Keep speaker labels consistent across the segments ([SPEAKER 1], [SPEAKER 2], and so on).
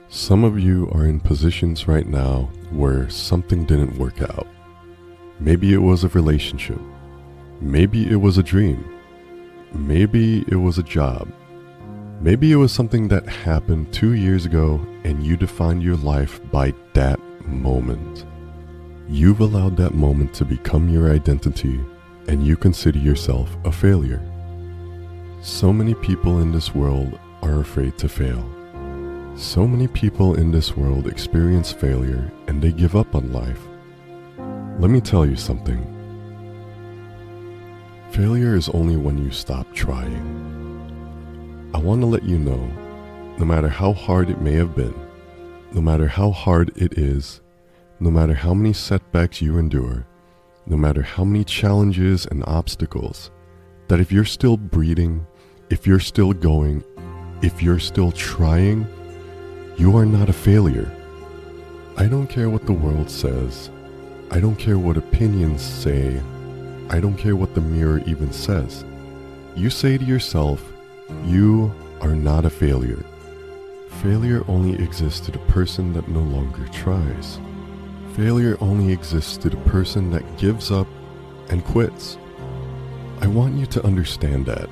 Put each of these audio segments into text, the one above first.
[SPEAKER 1] Some of you are in positions right now where something didn't work out. Maybe it was a relationship. Maybe it was a dream. Maybe it was a job. Maybe it was something that happened 2 years ago and you defined your life by that moment. You've allowed that moment to become your identity and you consider yourself a failure. So many people in this world are afraid to fail. So many people in this world experience failure and they give up on life. Let me tell you something. Failure is only when you stop trying. I want to let you know, no matter how hard it may have been, no matter how hard it is, no matter how many setbacks you endure, no matter how many challenges and obstacles, that if you're still breathing, if you're still going, if you're still trying, you are not a failure. I don't care what the world says. I don't care what opinions say. I don't care what the mirror even says. You say to yourself, you are not a failure. Failure only exists to the person that no longer tries. Failure only exists to the person that gives up and quits. I want you to understand that.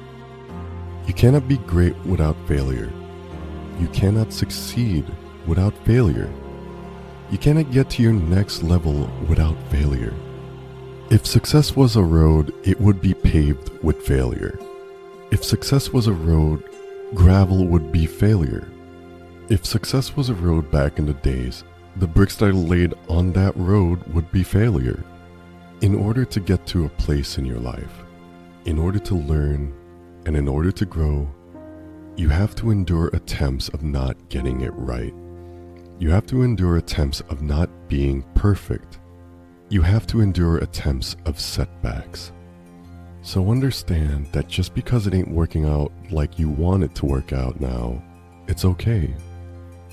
[SPEAKER 1] You cannot be great without failure. You cannot succeed without failure. You cannot get to your next level without failure. If success was a road, it would be paved with failure. If success was a road, gravel would be failure. If success was a road back in the days, the bricks that are laid on that road would be failure. In order to get to a place in your life, in order to learn, and in order to grow, you have to endure attempts of not getting it right. You have to endure attempts of not being perfect. You have to endure attempts of setbacks. So understand that just because it ain't working out like you want it to work out now, it's okay.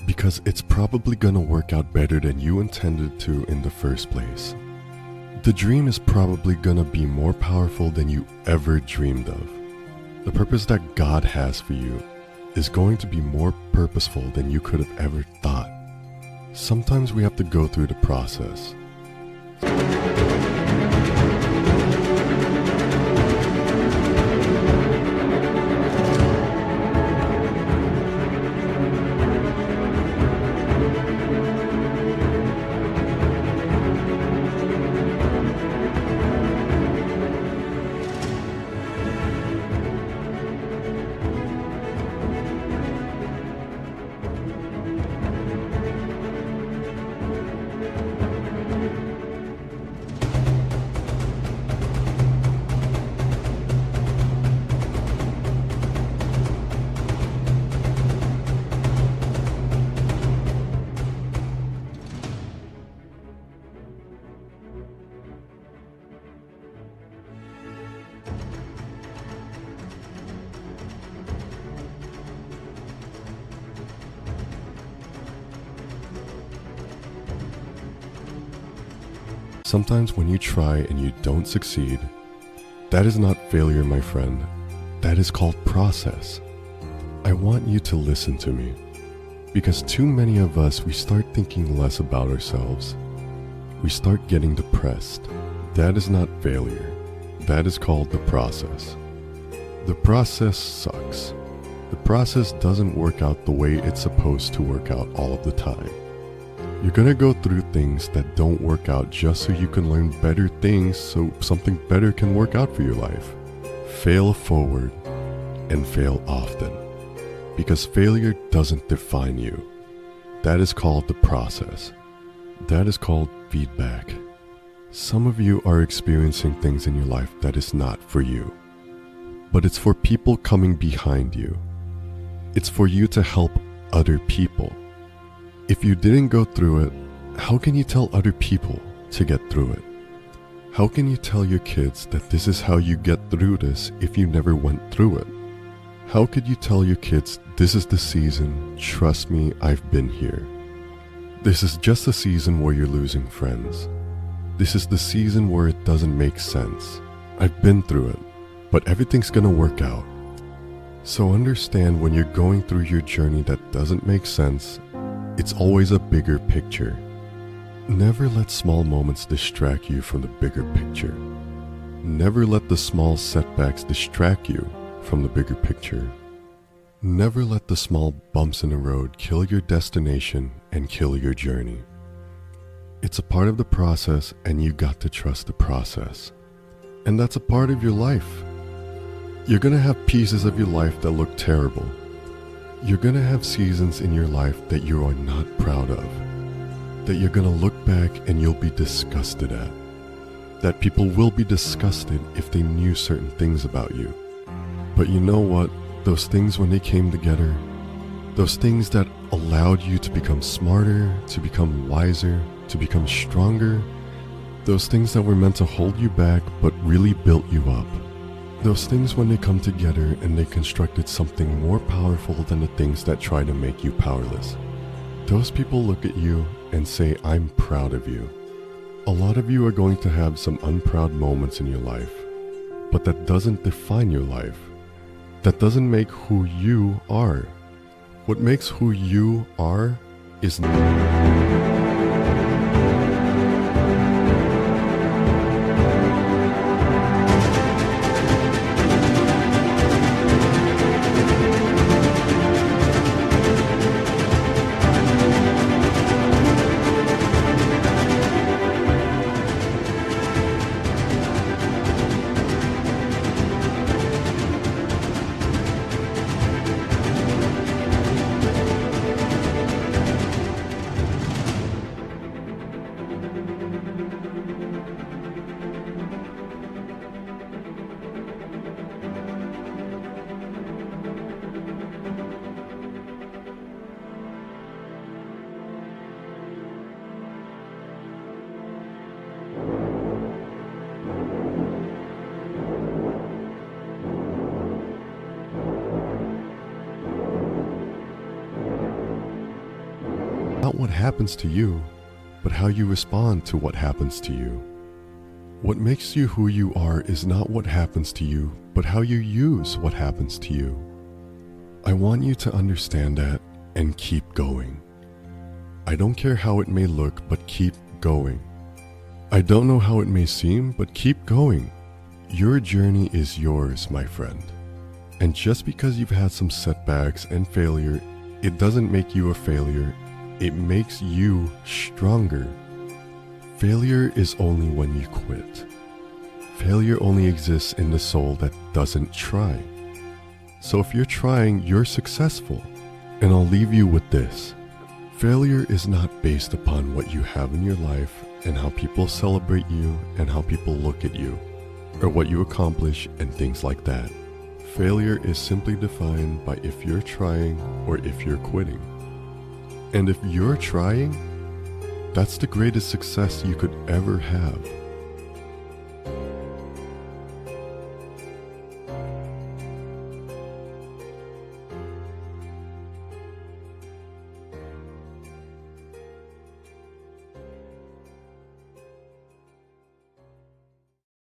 [SPEAKER 1] Because it's probably gonna work out better than you intended to in the first place. The dream is probably gonna be more powerful than you ever dreamed of. The purpose that God has for you is going to be more purposeful than you could have ever thought. Sometimes we have to go through the process. Sometimes when you try and you don't succeed, that is not failure, my friend. That is called process. I want you to listen to me, because too many of us, we start thinking less about ourselves. We start getting depressed. That is not failure. That is called the process. The process sucks. The process doesn't work out the way it's supposed to work out all of the time. You're gonna go through things that don't work out just so you can learn better things so something better can work out for your life. Fail forward and fail often, because failure doesn't define you. That is called the process. That is called feedback. Some of you are experiencing things in your life that is not for you, but it's for people coming behind you. It's for you to help other people. If you didn't go through it, how can you tell other people to get through it? How can you tell your kids that this is how you get through this if you never went through it? How could you tell your kids, this is the season, trust me, I've been here. This is just a season where you're losing friends. This is the season where it doesn't make sense. I've been through it, but everything's gonna work out. So understand when you're going through your journey that doesn't make sense, it's always a bigger picture. Never let small moments distract you from the bigger picture. Never let the small setbacks distract you from the bigger picture. Never let the small bumps in the road kill your destination and kill your journey. It's a part of the process, and you got to trust the process. And that's a part of your life. You're gonna have pieces of your life that look terrible. You're gonna have seasons in your life that you are not proud of, that you're gonna look back and you'll be disgusted at, that people will be disgusted if they knew certain things about you. But you know what? Those things, when they came together, those things that allowed you to become smarter, to become wiser, to become stronger, those things that were meant to hold you back but really built you up, those things, when they come together and they constructed something more powerful than the things that try to make you powerless, those people look at you and say, I'm proud of you. A lot of you are going to have some unproud moments in your life, but that doesn't define your life. That doesn't make who you are. What makes who you are is not what happens to you, but how you respond to what happens to you. What makes you who you are is not what happens to you, but how you use what happens to you. I want you to understand that and keep going. I don't care how it may look, but keep going. I don't know how it may seem, but keep going. Your journey is yours, my friend. And just because you've had some setbacks and failure, it doesn't make you a failure. It makes you stronger. Failure is only when you quit. Failure only exists in the soul that doesn't try. So if you're trying, you're successful. And I'll leave you with this. Failure is not based upon what you have in your life and how people celebrate you and how people look at you, or what you accomplish and things like that. Failure is simply defined by if you're trying or if you're quitting. And if you're trying, that's the greatest success you could ever have.